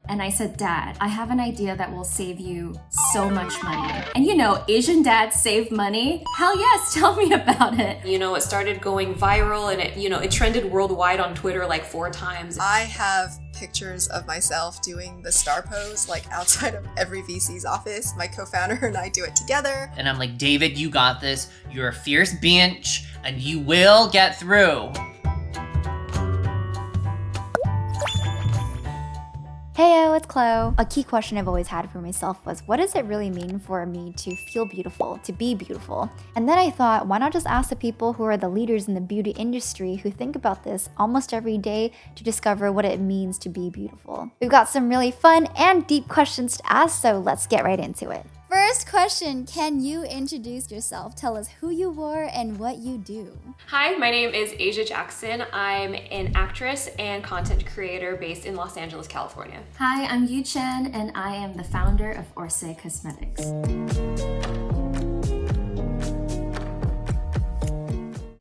And I said, Dad, I have an idea that will save you so much money. And you know, Asian dads save money. Hell yes, tell me about it. You know, it started going viral and it trended worldwide on Twitter like 4 times. I have pictures of myself doing the star pose like outside of every VC's office. My co-founder and I do it together. And I'm like, David, you got this. You're a fierce bench and you will get through. Heyo, it's Chloe. A key question I've always had for myself was, what does it really mean for me to feel beautiful, to be beautiful? And then I thought, why not just ask the people who are the leaders in the beauty industry who think about this almost every day to discover what it means to be beautiful. We've got some really fun and deep questions to ask, so let's get right into it. First question, can you introduce yourself? Tell us who you are and what you do. Hi, my name is Asia Jackson. I'm an actress and content creator based in Los Angeles, California. Hi, I'm Yu-Chen, and I am the founder of Orcé Cosmetics.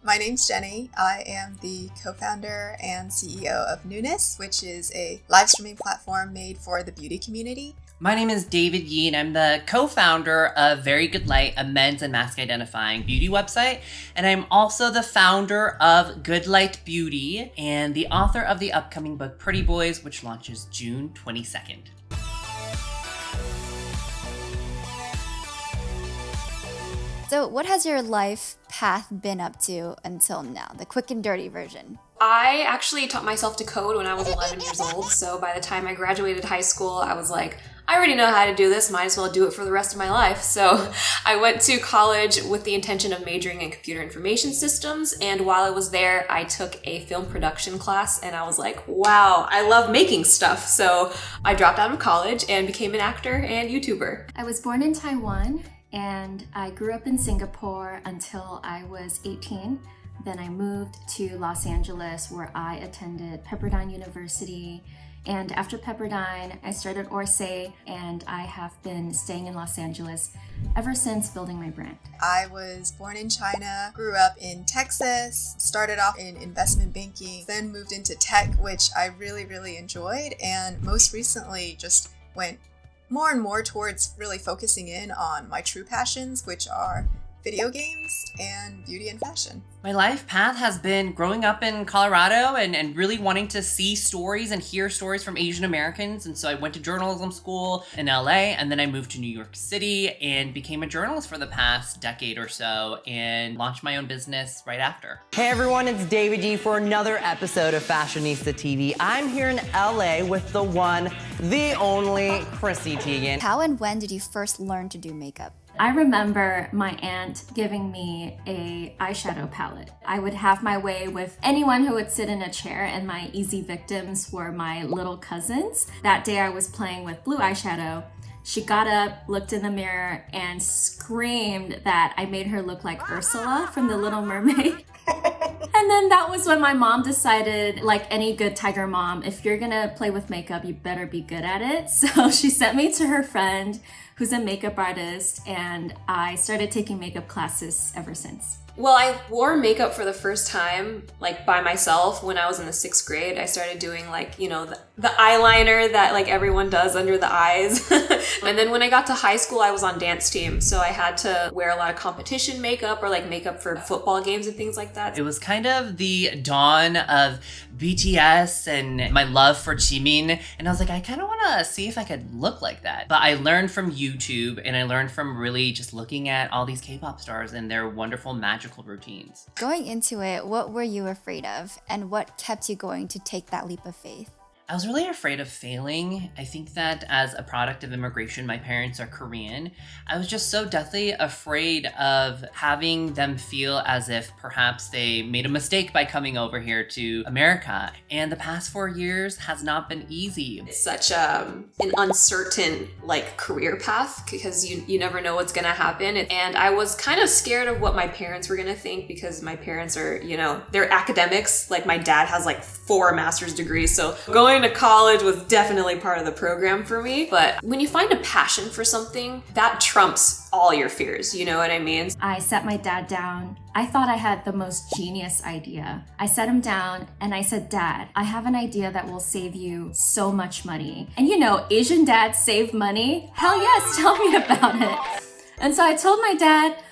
My name's Jenny. I am the co-founder and CEO of NEWNESS, which is a live streaming platform made for the beauty community. My name is David Yi, and I'm the co-founder of Very Good Light, a men's and mask identifying beauty website. And I'm also the founder of Good Light Beauty and the author of the upcoming book Pretty Boys, which launches June 22nd. So what has your life path been up to until now? The quick and dirty version. I actually taught myself to code when I was 11 years old. So by the time I graduated high school, I was like, I already know how to do this, might as well do it for the rest of my life. So I went to college with the intention of majoring in computer information systems. And while I was there, I took a film production class and I was like, wow, I love making stuff. So I dropped out of college and became an actor and YouTuber. I was born in Taiwan, and I grew up in Singapore until I was 18. Then I moved to Los Angeles, where I attended Pepperdine University. And after Pepperdine, I started Orcé, and I have been staying in Los Angeles ever since, building my brand. I was born in China, grew up in Texas, started off in investment banking, then moved into tech, which I really, really enjoyed, and most recently just went more and more towards really focusing in on my true passions, which are video games and beauty and fashion. My life path has been growing up in Colorado and really wanting to see stories and hear stories from Asian Americans. And so I went to journalism school in LA, and then I moved to New York City and became a journalist for the past decade or so and launched my own business right after. Hey everyone, it's David Yi for another episode of Fashionista TV. I'm here in LA with the one, the only Chrissy Teigen. How and when did you first learn to do makeup? I remember my aunt giving me a eyeshadow palette. I would have my way with anyone who would sit in a chair, and my easy victims were my little cousins. That day I was playing with blue eyeshadow. She got up, looked in the mirror, and screamed that I made her look like Ursula from The Little Mermaid. And then that was when my mom decided, like any good tiger mom, if you're gonna play with makeup, you better be good at it. So she sent me to her friend who's a makeup artist, and I started taking makeup classes ever since. Well, I wore makeup for the first time, like by myself when I was in the 6th grade. I started doing like, you know, the eyeliner that like everyone does under the eyes. And then when I got to high school, I was on dance team. So I had to wear a lot of competition makeup or like makeup for football games and things like that. It was kind of the dawn of BTS and my love for Jimin. And I was like, I kind of want to see if I could look like that. But I learned from YouTube, and I learned from really just looking at all these K-pop stars and their wonderful magical routines. Going into it, what were you afraid of, and what kept you going to take that leap of faith? I was really afraid of failing. I think that as a product of immigration, my parents are Korean. I was just so deathly afraid of having them feel as if perhaps they made a mistake by coming over here to America. And the past 4 years has not been easy. It's such an uncertain like career path because you never know what's gonna happen. And I was kind of scared of what my parents were gonna think because my parents are, you know, they're academics. Like my dad has like 4 master's degrees. So going to college was definitely part of the program for me. But when you find a passion for something, that trumps all your fears. You know what I mean? I sat my dad down. I thought I had the most genius idea. I sat him down and I said, Dad, I have an idea that will save you so much money. And you know, Asian dads save money. Hell yes, tell me about it. And so I told my dad,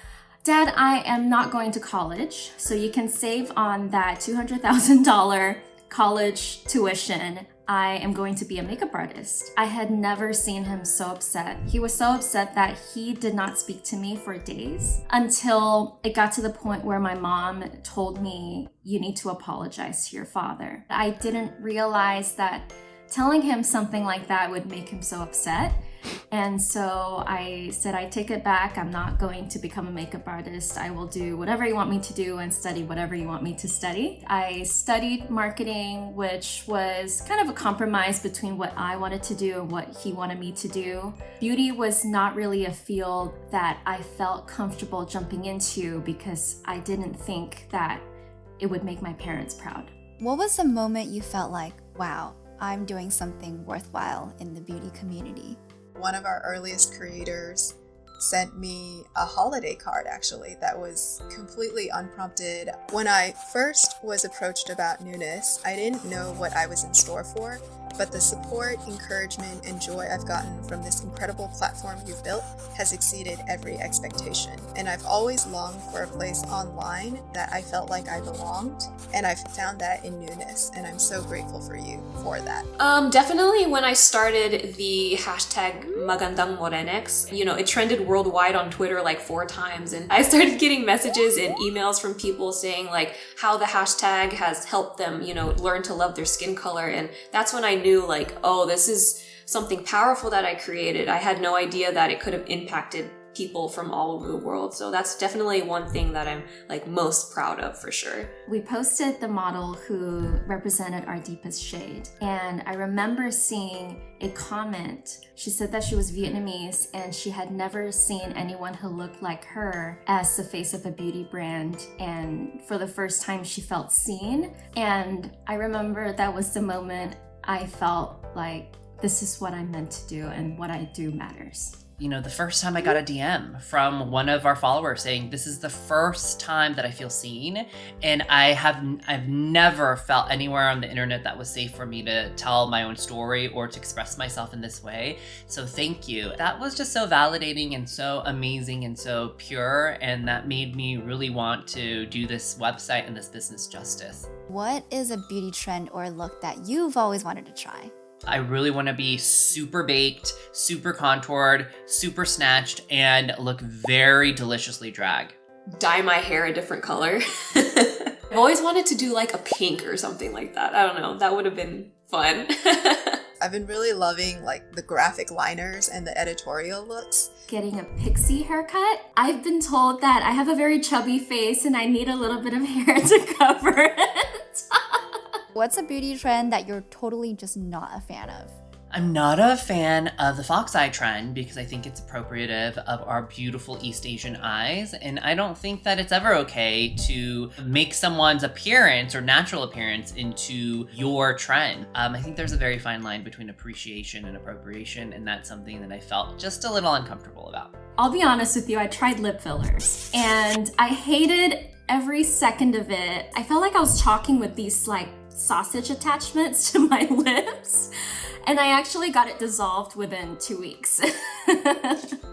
Dad, I am not going to college, so you can save on that $200,000 college tuition. I am going to be a makeup artist. I had never seen him so upset. He was so upset that he did not speak to me for days until it got to the point where my mom told me, you need to apologize to your father. I didn't realize that telling him something like that would make him so upset. And so I said, I take it back. I'm not going to become a makeup artist. I will do whatever you want me to do and study whatever you want me to study. I studied marketing, which was kind of a compromise between what I wanted to do and what he wanted me to do. Beauty was not really a field that I felt comfortable jumping into because I didn't think that it would make my parents proud. What was the moment you felt like, wow, I'm doing something worthwhile in the beauty community? One of our earliest creators sent me a holiday card, actually, that was completely unprompted. When I first was approached about NEWNESS, I didn't know what I was in store for, but the support, encouragement, and joy I've gotten from this incredible platform you've built has exceeded every expectation. And I've always longed for a place online that I felt like I belonged, and I've found that in NEWNESS, and I'm so grateful for you for that. Definitely when I started the hashtag Magandang Morenex, you know, it trended worldwide on Twitter like 4 times, and I started getting messages and emails from people saying like how the hashtag has helped them, you know, learn to love their skin color. And that's when I knew like, oh, this is something powerful that I created. I had no idea that it could have impacted people from all over the world. So that's definitely one thing that I'm like most proud of for sure. We posted the model who represented our deepest shade. And I remember seeing a comment. She said that she was Vietnamese and she had never seen anyone who looked like her as the face of a beauty brand. And for the first time, she felt seen. And I remember that was the moment I felt like this is what I'm meant to do and what I do matters. You know, the first time I got a DM from one of our followers saying, this is the first time that I feel seen. And I've never felt anywhere on the internet that was safe for me to tell my own story or to express myself in this way. So thank you. That was just so validating and so amazing and so pure. And that made me really want to do this website and this business justice. What is a beauty trend or look that you've always wanted to try? I really want to be super baked, super contoured, super snatched, and look very deliciously drag. Dye my hair a different color. I've always wanted to do like a pink or something like that. I don't know, that would have been fun. I've been really loving like the graphic liners and the editorial looks. Getting a pixie haircut. I've been told that I have a very chubby face and I need a little bit of hair to cover it. What's a beauty trend that you're totally just not a fan of? I'm not a fan of the fox eye trend because I think it's appropriative of our beautiful East Asian eyes. And I don't think that it's ever okay to make someone's appearance or natural appearance into your trend. I think there's a very fine line between appreciation and appropriation, and that's something that I felt just a little uncomfortable about. I'll be honest with you, I tried lip fillers and I hated every second of it. I felt like I was talking with these like sausage attachments to my lips, and I actually got it dissolved within 2 weeks.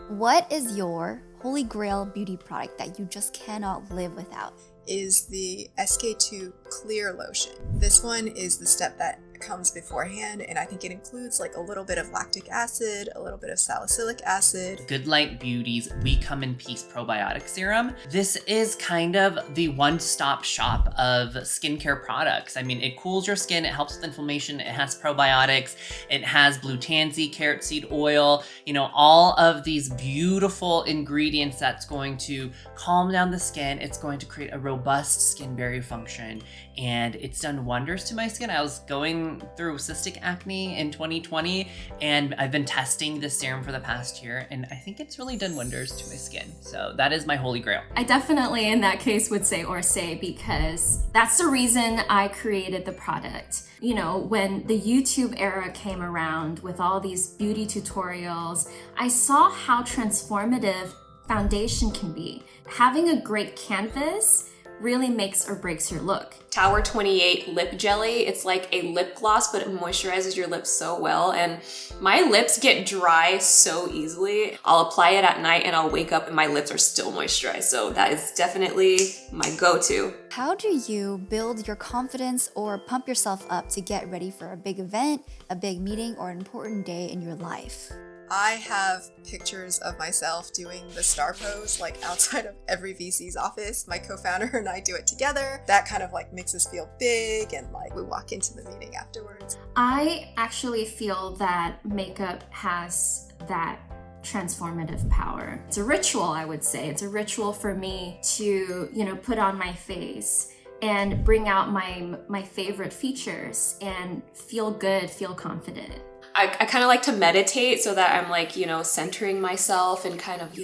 What is your holy grail beauty product that you just cannot live without? Is the SK2 clear lotion. This one is the step that comes beforehand, and I think it includes like a little bit of lactic acid, a little bit of salicylic acid. Good Light Beauty's We Come in Peace probiotic serum. This is kind of the one-stop shop of skincare products. I mean, it cools your skin, it helps with inflammation, it has probiotics, it has blue tansy, carrot seed oil, you know, all of these beautiful ingredients that's going to calm down the skin. It's going to create a robust skin barrier function, and it's done wonders to my skin. I was going through cystic acne in 2020, and I've been testing this serum for the past year, and I think it's really done wonders to my skin. So that is my holy grail. I definitely, in that case, would say Orcé because that's the reason I created the product. You know, when the YouTube era came around with all these beauty tutorials, I saw how transformative foundation can be. Having a great canvas really makes or breaks your look. Tower 28 lip jelly. It's like a lip gloss, but it moisturizes your lips so well. And my lips get dry so easily. I'll apply it at night and I'll wake up and my lips are still moisturized. So that is definitely my go-to. How do you build your confidence or pump yourself up to get ready for a big event, a big meeting, or an important day in your life? I have pictures of myself doing the star pose like outside of every VC's office. My co-founder and I do it together. That kind of like makes us feel big and like we walk into the meeting afterwards. I actually feel that makeup has that transformative power. It's a ritual, I would say. It's a ritual for me to, put on my face and bring out my favorite features and feel good, feel confident. I kind of like to meditate so that I'm like, centering myself and kind of,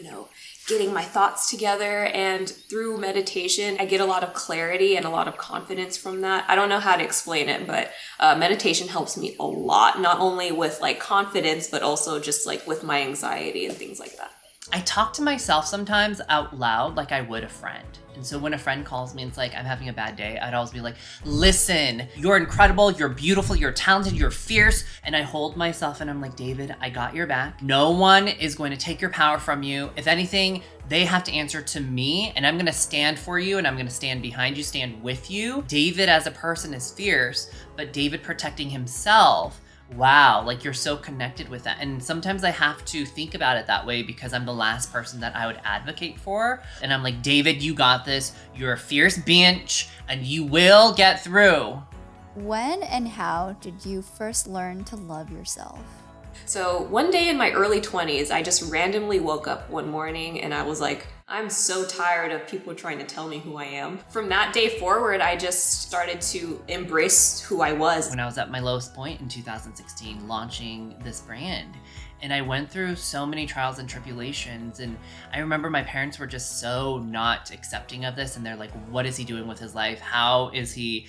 getting my thoughts together. And through meditation, I get a lot of clarity and a lot of confidence from that. I don't know how to explain it, but meditation helps me a lot, not only with like confidence, but also just like with my anxiety and things like that. I talk to myself sometimes out loud like I would a friend. And so when a friend calls me and it's like, I'm having a bad day, I'd always be like, listen, you're incredible, you're beautiful, you're talented, you're fierce. And I hold myself and I'm like, David, I got your back. No one is going to take your power from you. If anything, they have to answer to me, and I'm gonna stand for you, and I'm gonna stand behind you, stand with you. David as a person is fierce, but David protecting himself, wow, like you're so connected with that. And sometimes I have to think about it that way because I'm the last person that I would advocate for. And I'm like, David, you got this. You're a fierce bench and you will get through. When and how did you first learn to love yourself? So one day in my early 20s, I just randomly woke up one morning and I was like, I'm so tired of people trying to tell me who I am. From that day forward, I just started to embrace who I was. When I was at my lowest point in 2016, launching this brand, and I went through so many trials and tribulations, and I remember my parents were just so not accepting of this, and they're like, what is he doing with his life? How is he,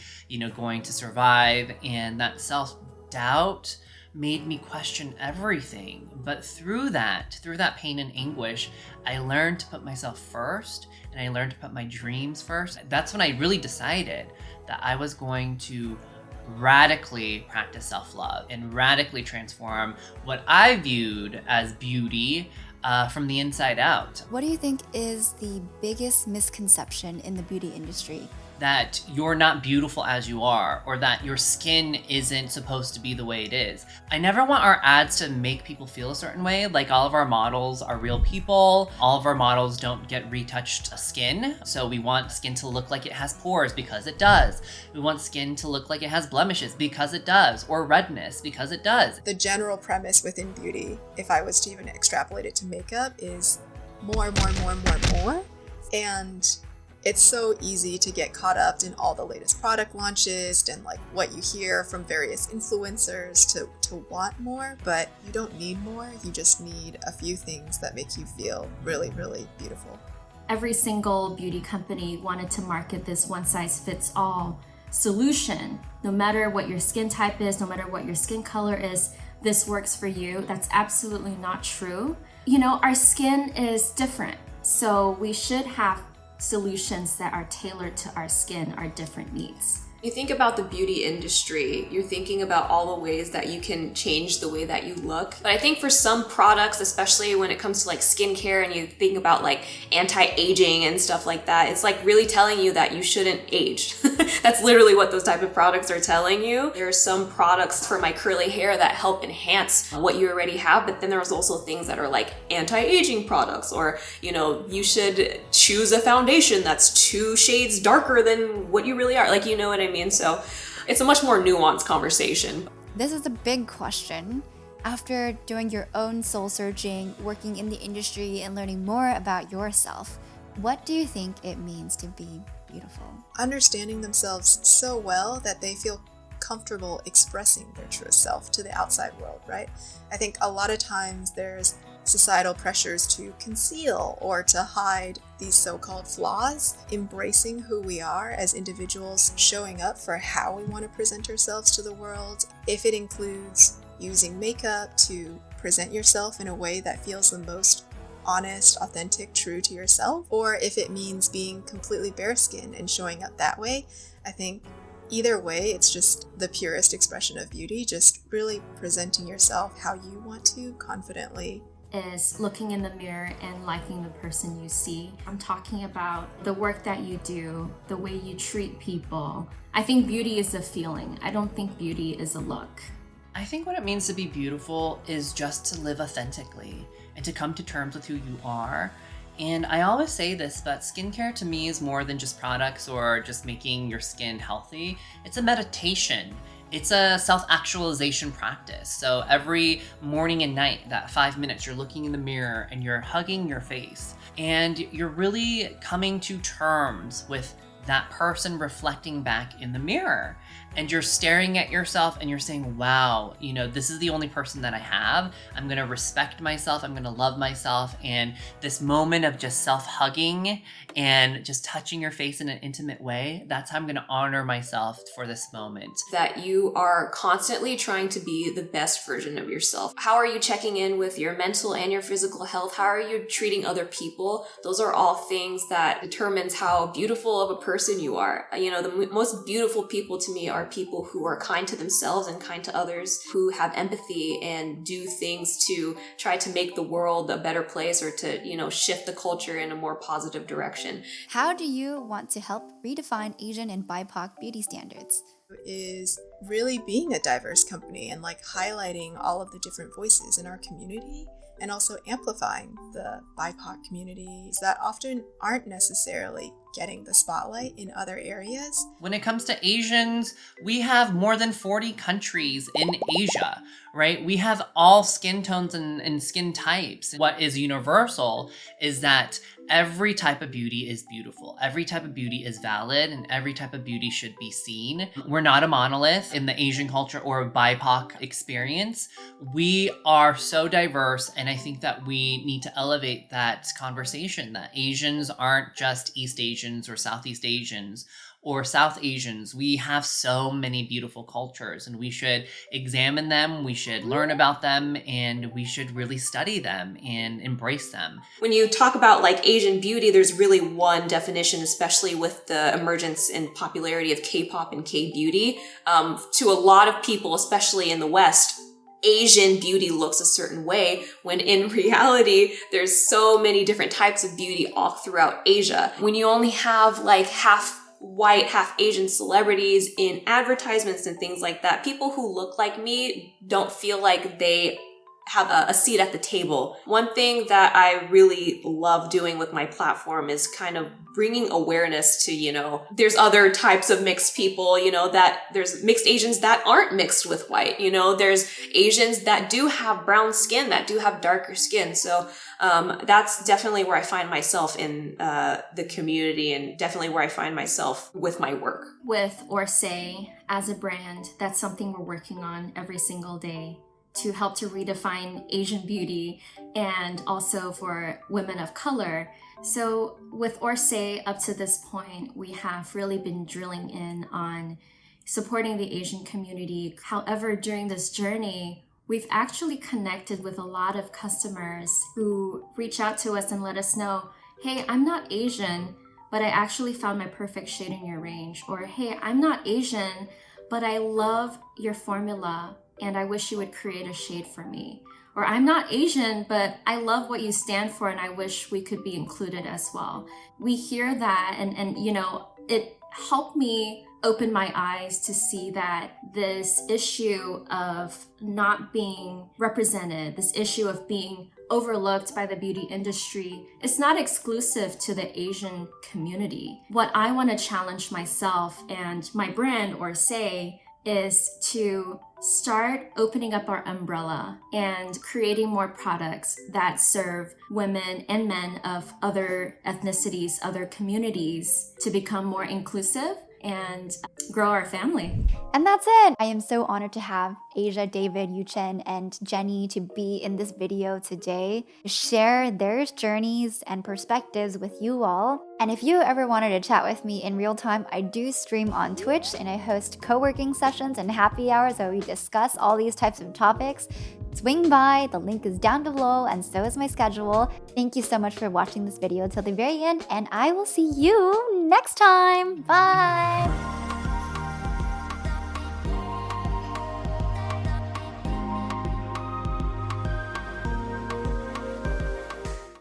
going to survive? And that self-doubt made me question everything. But through that pain and anguish, I learned to put myself first, and I learned to put my dreams first. That's when I really decided that I was going to radically practice self-love and radically transform what I viewed as beauty from the inside out. What do you think is the biggest misconception in the beauty industry? That you're not beautiful as you are, or that your skin isn't supposed to be the way it is. I never want our ads to make people feel a certain way. Like, all of our models are real people. All of our models don't get retouched skin. So we want skin to look like it has pores, because it does. We want skin to look like it has blemishes, because it does, or redness, because it does. The general premise within beauty, if I was to even extrapolate it to makeup, is more. And it's so easy to get caught up in all the latest product launches and like what you hear from various influencers to want more, but you don't need more. You just need a few things that make you feel really, really beautiful. Every single beauty company wanted to market this one-size-fits-all solution. No matter what your skin type is, no matter what your skin color is, this works for you. That's absolutely not true. Our skin is different, so we should have solutions that are tailored to our skin, our different needs. You think about the beauty industry, you're thinking about all the ways that you can change the way that you look. But I think for some products, especially when it comes to like skincare and you think about like anti-aging and stuff like that, it's like really telling you that you shouldn't age. That's literally what those type of products are telling you. There are some products for my curly hair that help enhance what you already have, but then there's also things that are like anti-aging products, or you should choose a foundation that's 2 shades darker than what you really are. Like, you know what I mean? So it's a much more nuanced conversation. This is a big question. After doing your own soul searching, working in the industry, and learning more about yourself, what do you think it means to be beautiful. Understanding themselves so well that they feel comfortable expressing their true self to the outside world, right? I think a lot of times there's societal pressures to conceal or to hide these so-called flaws. Embracing who we are as individuals, showing up for how we want to present ourselves to the world. If it includes using makeup to present yourself in a way that feels the most honest, authentic, true to yourself, or if it means being completely bare-skinned and showing up that way, I think either way, it's just the purest expression of beauty, just really presenting yourself how you want to, confidently. Is looking in the mirror and liking the person you see. I'm talking about the work that you do, the way you treat people. I think beauty is a feeling. I don't think beauty is a look. I think what it means to be beautiful is just to live authentically and to come to terms with who you are. And I always say this, but skincare to me is more than just products or just making your skin healthy. It's a meditation. It's a self-actualization practice. So every morning and night, that 5 minutes, you're looking in the mirror and you're hugging your face and you're really coming to terms with that person reflecting back in the mirror. And you're staring at yourself and you're saying, wow, this is the only person that I have. I'm gonna respect myself, I'm gonna love myself. And this moment of just self-hugging and just touching your face in an intimate way, that's how I'm gonna honor myself for this moment. That you are constantly trying to be the best version of yourself. How are you checking in with your mental and your physical health? How are you treating other people? Those are all things that determines how beautiful of a person you are. The most beautiful people to me are people who are kind to themselves and kind to others, who have empathy and do things to try to make the world a better place or to, shift the culture in a more positive direction. How do you want to help redefine Asian and BIPOC beauty standards? Is really being a diverse company and highlighting all of the different voices in our community, and also amplifying the BIPOC communities that often aren't necessarily getting the spotlight in other areas. When it comes to Asians, we have more than 40 countries in Asia, right? We have all skin tones and skin types. What is universal is that every type of beauty is beautiful. Every type of beauty is valid and every type of beauty should be seen. We're not a monolith in the Asian culture or a BIPOC experience. We are so diverse, and I think that we need to elevate that conversation, that Asians aren't just East Asians or Southeast Asians or South Asians. We have so many beautiful cultures and we should examine them, we should learn about them, and we should really study them and embrace them. When you talk about Asian beauty, there's really one definition, especially with the emergence and popularity of K-pop and K-beauty. To a lot of people, especially in the West, Asian beauty looks a certain way, when in reality, there's so many different types of beauty all throughout Asia. When you only have half white, half Asian celebrities in advertisements and things like that, people who look like me don't feel like they have a seat at the table. One thing that I really love doing with my platform is kind of bringing awareness to, there's other types of mixed people, that there's mixed Asians that aren't mixed with white, there's Asians that do have brown skin, that do have darker skin. So that's definitely where I find myself in the community, and definitely where I find myself with my work. With Orcé as a brand, that's something we're working on every single day to help to redefine Asian beauty and also for women of color. So with Orcé, up to this point, we have really been drilling in on supporting the Asian community. However, during this journey, we've actually connected with a lot of customers who reach out to us and let us know, hey, I'm not Asian, but I actually found my perfect shade in your range. Or, hey, I'm not Asian, but I love your formula and I wish you would create a shade for me. Or I'm not Asian, but I love what you stand for and I wish we could be included as well. We hear that and it helped me open my eyes to see that this issue of not being represented, this issue of being overlooked by the beauty industry, is not exclusive to the Asian community. What I want to challenge myself and my brand, Orcé, is to start opening up our umbrella and creating more products that serve women and men of other ethnicities, other communities to become more inclusive and grow our family. And that's it. I am so honored to have Asia, David, Yu-Chen, and Jenny to be in this video today to share their journeys and perspectives with you all. And if you ever wanted to chat with me in real time, I do stream on Twitch and I host co-working sessions and happy hours where we discuss all these types of topics. Swing by, the link is down below, and so is my schedule. Thank you so much for watching this video till the very end, and I will see you next time. Bye!